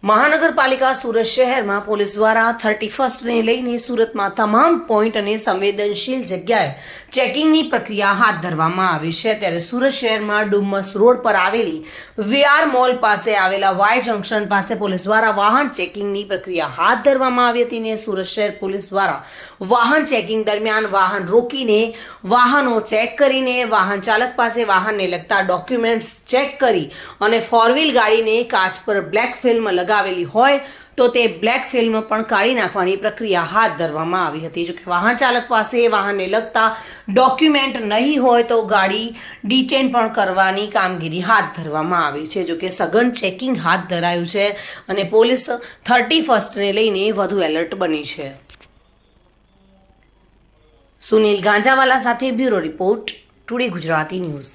મહાનગરપાલિકા સુરત શહેરમાં પોલીસ દ્વારા 31ને લઈને સુરતમાં તમામ પોઈન્ટ અને સંવેદનશીલ જગ્યાએ ચેકિંગની પ્રક્રિયા હાથ ધરવામાં આવી છે। ત્યારે સુરત શહેરમાં ડુમસ રોડ પર આવેલી વીઆર મોલ પાસે આવેલા વાય જંકશન પાસે પોલીસ દ્વારા વાહન ચેકિંગની પ્રક્રિયા હાથ ધરવામાં આવી હતી ને સુરત શહેર પોલીસ દ્વારા વાહન ચેકિંગ દરમિયાન વાહન રોકીને વાહનો ચેક કરીને વાહન ચાલક પાસે વાહનને લગતા ડોક્યુમેન્ટ્સ ચેક કરી અને ફોર વ્હીલ ગાડીને કાચ પર બ્લેક ફિલ્મ લગાવેલી હોય તો તે બ્લેક ફિલ્મ પણ કાઢી નાખવાની પ્રક્રિયા હાથ ધરવામાં આવી હતી। જો કે વાહન ચાલક પાસે વાહનને લગતા ડોક્યુમેન્ટ નહીં હોય તો ગાડી ડિટેન પણ કરવાની કામગીરી હાથ ધરવામાં આવી છે। જો કે સઘન ચેકિંગ હાથ ધરાયું છે અને પોલીસ 31ને લઈને વધુ એલર્ટ બની છે। સુનિલ ગાંજાવાલા સાથે bureau report, today Gujarati news.